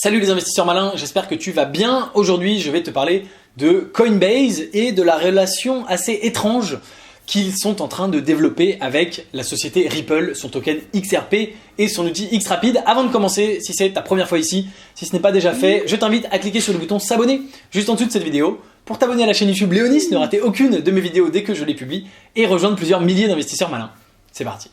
Salut les investisseurs malins, j'espère que tu vas bien. Aujourd'hui, je vais te parler de Coinbase et de la relation assez étrange qu'ils sont en train de développer avec la société Ripple, son token XRP et son outil XRapid. Avant de commencer, si c'est ta première fois ici, si ce n'est pas déjà fait, je t'invite à cliquer sur le bouton s'abonner juste en dessous de cette vidéo pour t'abonner à la chaîne YouTube Léonis, ne rater aucune de mes vidéos dès que je les publie et rejoindre plusieurs milliers d'investisseurs malins. C'est parti.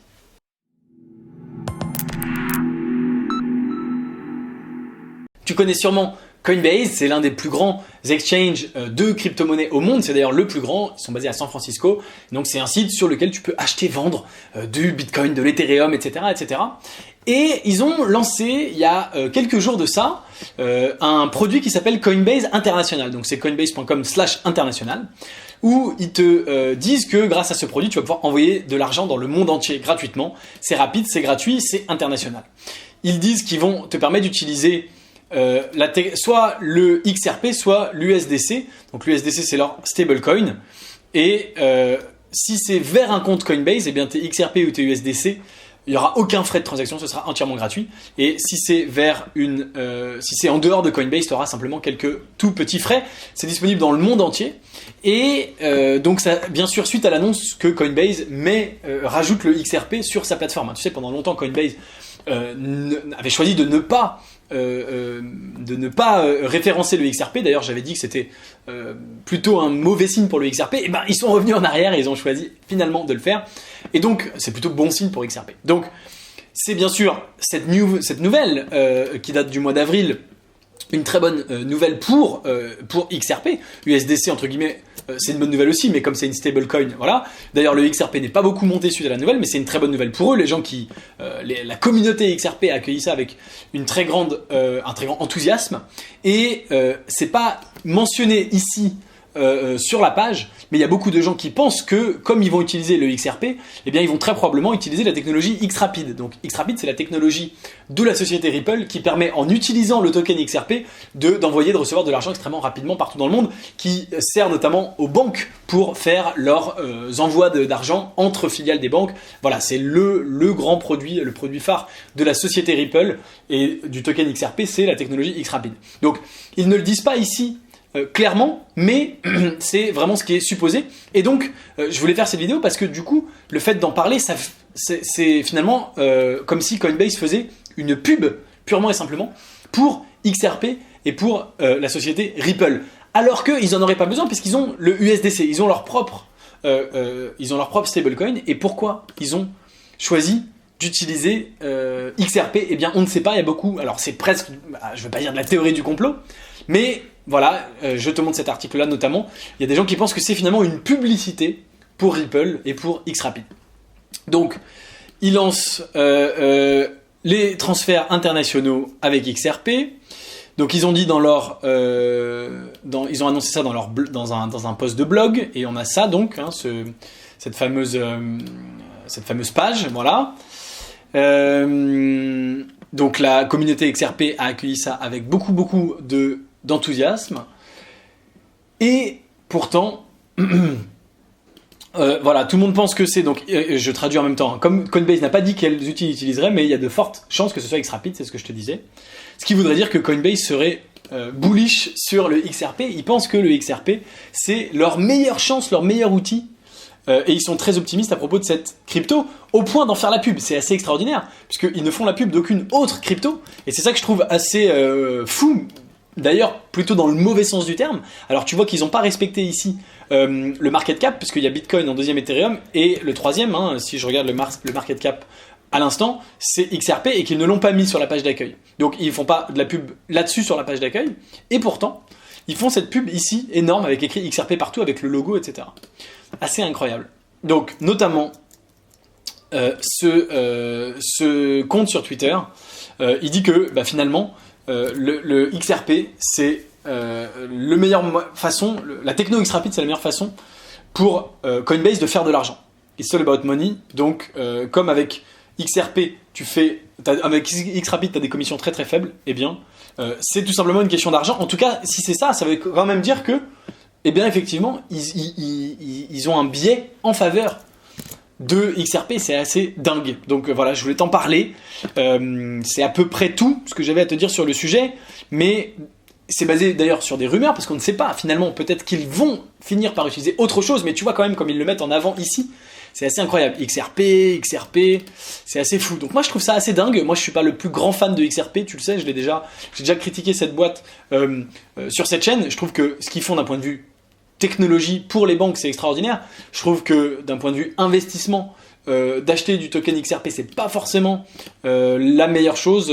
Tu connais sûrement Coinbase, c'est l'un des plus grands exchanges de crypto-monnaies au monde. C'est d'ailleurs le plus grand, ils sont basés à San Francisco. Donc c'est un site sur lequel tu peux acheter, vendre du Bitcoin, de l'Ethereum, etc., etc. Et ils ont lancé, il y a quelques jours de ça, un produit qui s'appelle Coinbase International. Donc c'est coinbase.com/international, où ils te disent que grâce à ce produit, tu vas pouvoir envoyer de l'argent dans le monde entier gratuitement. C'est rapide, c'est gratuit, c'est international. Ils disent qu'ils vont te permettre d'utiliser soit le XRP, soit l'USDC. Donc l'USDC c'est leur stablecoin. Et si c'est vers un compte Coinbase, et bien tes XRP ou tes USDC, il n'y aura aucun frais de transaction, ce sera entièrement gratuit. Et si c'est si c'est en dehors de Coinbase, tu auras simplement quelques tout petits frais. C'est disponible dans le monde entier. Et donc ça, bien sûr, suite à l'annonce que Coinbase rajoute le XRP sur sa plateforme. Tu sais, pendant longtemps, Coinbase avait choisi de ne pas référencer le XRP. D'ailleurs, j'avais dit que c'était plutôt un mauvais signe pour le XRP. Et ben, ils sont revenus en arrière et ils ont choisi finalement de le faire. Et donc, c'est plutôt bon signe pour XRP. Donc, c'est bien sûr cette nouvelle qui date du mois d'avril, une très bonne nouvelle pour XRP. USDC, entre guillemets, c'est une bonne nouvelle aussi, mais comme c'est une stablecoin, voilà. D'ailleurs, le XRP n'est pas beaucoup monté suite à la nouvelle, mais c'est une très bonne nouvelle pour eux. Les gens la communauté XRP a accueilli ça avec un très grand enthousiasme. Et c'est pas mentionné ici sur la page, mais il y a beaucoup de gens qui pensent que, comme ils vont utiliser le XRP, eh bien ils vont très probablement utiliser la technologie XRapid. Donc XRapid, c'est la technologie de la société Ripple qui permet, en utilisant le token XRP, d'envoyer, de recevoir de l'argent extrêmement rapidement partout dans le monde, qui sert notamment aux banques pour faire leurs envois d'argent entre filiales des banques. Voilà, c'est le grand produit, le produit phare de la société Ripple et du token XRP, c'est la technologie XRapid. Donc ils ne le disent pas ici clairement, mais c'est vraiment ce qui est supposé. Et donc, je voulais faire cette vidéo parce que du coup, le fait d'en parler, c'est finalement comme si Coinbase faisait une pub, purement et simplement, pour XRP et pour la société Ripple. Alors qu'ils n'en auraient pas besoin, puisqu'ils ont le USDC, ils ont leur propre stablecoin. Et pourquoi ils ont choisi d'utiliser XRP? Eh bien, on ne sait pas, il y a beaucoup... Alors, c'est presque, je ne veux pas dire de la théorie du complot, mais... Voilà, je te montre cet article-là notamment. Il y a des gens qui pensent que c'est finalement une publicité pour Ripple et pour XRapid. Donc, ils lancent les transferts internationaux avec XRP. Donc, ils ont dit ils ont annoncé ça dans un post de blog. Et on a ça donc, hein, cette fameuse page, voilà. Donc, la communauté XRP a accueilli ça avec beaucoup d'enthousiasme, et pourtant voilà, tout le monde pense que c'est, donc je traduis en même temps, comme Coinbase n'a pas dit quels outils ils utiliseraient, mais il y a de fortes chances que ce soit XRapid, c'est ce que je te disais, ce qui voudrait dire que Coinbase serait bullish sur le XRP. Ils pensent que le XRP c'est leur meilleure chance, leur meilleur outil, et ils sont très optimistes à propos de cette crypto, au point d'en faire la pub. C'est assez extraordinaire, puisqu'ils ne font la pub d'aucune autre crypto, et c'est ça que je trouve assez fou. D'ailleurs, plutôt dans le mauvais sens du terme. Alors tu vois qu'ils n'ont pas respecté ici le market cap, puisqu'il y a Bitcoin en deuxième Ethereum, et le troisième, hein, si je regarde le market cap à l'instant, c'est XRP, et qu'ils ne l'ont pas mis sur la page d'accueil. Donc ils ne font pas de la pub là-dessus sur la page d'accueil, et pourtant, ils font cette pub ici, énorme, avec écrit XRP partout, avec le logo, etc. Assez incroyable. Donc, notamment, ce compte sur Twitter, il dit que finalement, le XRP, c'est la meilleure façon, la techno XRapid, c'est la meilleure façon pour Coinbase de faire de l'argent. It's all about money. Donc, comme avec XRP, avec XRapid, tu as des commissions très très faibles, eh bien, c'est tout simplement une question d'argent. En tout cas, si c'est ça, ça veut quand même dire que, eh bien, effectivement, ils ont un biais en faveur de XRP, c'est assez dingue. Donc voilà, je voulais t'en parler. C'est à peu près tout ce que j'avais à te dire sur le sujet, mais c'est basé d'ailleurs sur des rumeurs, parce qu'on ne sait pas, finalement, peut-être qu'ils vont finir par utiliser autre chose, mais tu vois quand même comme ils le mettent en avant ici, c'est assez incroyable. XRP, c'est assez fou. Donc moi je trouve ça assez dingue. Moi je suis pas le plus grand fan de XRP, tu le sais, j'ai déjà critiqué cette boîte sur cette chaîne. Je trouve que ce qu'ils font d'un point de vue technologie pour les banques, c'est extraordinaire. Je trouve que d'un point de vue investissement, d'acheter du token XRP, c'est pas forcément la meilleure chose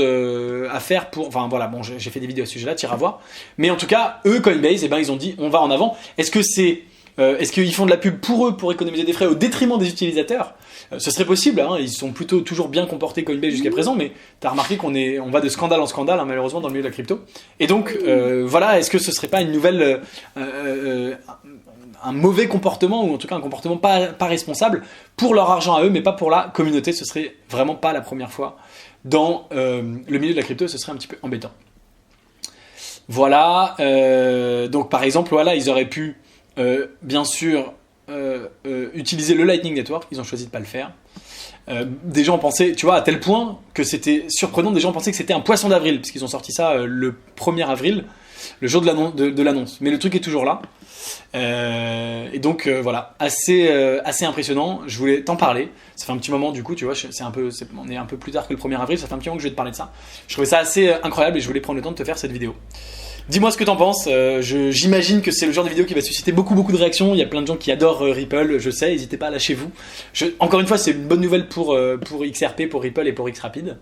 à faire pour. Enfin voilà, bon, j'ai fait des vidéos à ce sujet-là, t'iras voir. Mais en tout cas, eux, Coinbase, eh ben, ils ont dit on va en avant. Est-ce qu'ils font de la pub pour eux pour économiser des frais au détriment des utilisateurs? Ce serait possible, hein, ils sont plutôt toujours bien comportés Coinbase jusqu'à présent, mais tu as remarqué on va de scandale en scandale, hein, malheureusement, dans le milieu de la crypto. Et donc, voilà, est-ce que ce serait pas une nouvelle. Un mauvais comportement, ou en tout cas un comportement pas responsable pour leur argent à eux, mais pas pour la communauté? Ce serait vraiment pas la première fois dans le milieu de la crypto, ce serait un petit peu embêtant. Voilà, donc par exemple, voilà, ils auraient pu bien sûr utiliser le Lightning Network, ils ont choisi de ne pas le faire. Des gens pensaient, tu vois, à tel point que c'était surprenant, des gens pensaient que c'était un poisson d'avril, parce qu'ils ont sorti ça le 1er avril, le jour de l'annonce. Mais le truc est toujours là. Et donc voilà, assez impressionnant. Je voulais t'en parler. Ça fait un petit moment du coup, tu vois, on est un peu plus tard que le 1er avril, ça fait un petit moment que je vais te parler de ça. Je trouvais ça assez incroyable et je voulais prendre le temps de te faire cette vidéo. Dis-moi ce que t'en penses, j'imagine que c'est le genre de vidéo qui va susciter beaucoup de réactions, il y a plein de gens qui adorent Ripple, je sais, n'hésitez pas à lâcher vous. Encore une fois, c'est une bonne nouvelle pour XRP, pour Ripple et pour Xrapid,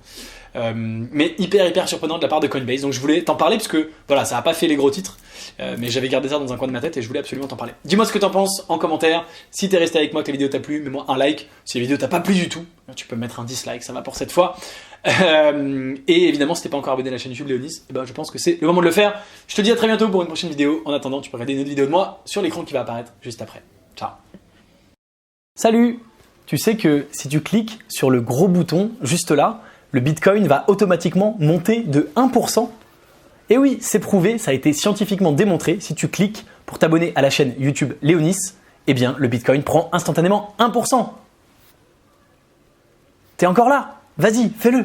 mais hyper surprenant de la part de Coinbase, donc je voulais t'en parler parce que voilà, ça n'a pas fait les gros titres, mais j'avais gardé ça dans un coin de ma tête et je voulais absolument t'en parler. Dis-moi ce que t'en penses en commentaire, si t'es resté avec moi, que la vidéo t'a plu, mets-moi un like, si la vidéo t'a pas plu du tout, tu peux mettre un dislike, ça va pour cette fois. Et évidemment, si t'es pas encore abonné à la chaîne YouTube Léonis, eh ben, je pense que c'est le moment de le faire. Je te dis à très bientôt pour une prochaine vidéo. En attendant, tu peux regarder une autre vidéo de moi sur l'écran qui va apparaître juste après. Ciao. Salut! Tu sais que si tu cliques sur le gros bouton juste là, le Bitcoin va automatiquement monter de 1%. Et oui, c'est prouvé, ça a été scientifiquement démontré. Si tu cliques pour t'abonner à la chaîne YouTube Léonis, eh bien, le Bitcoin prend instantanément 1%. T'es encore là? Vas-y, fais-le!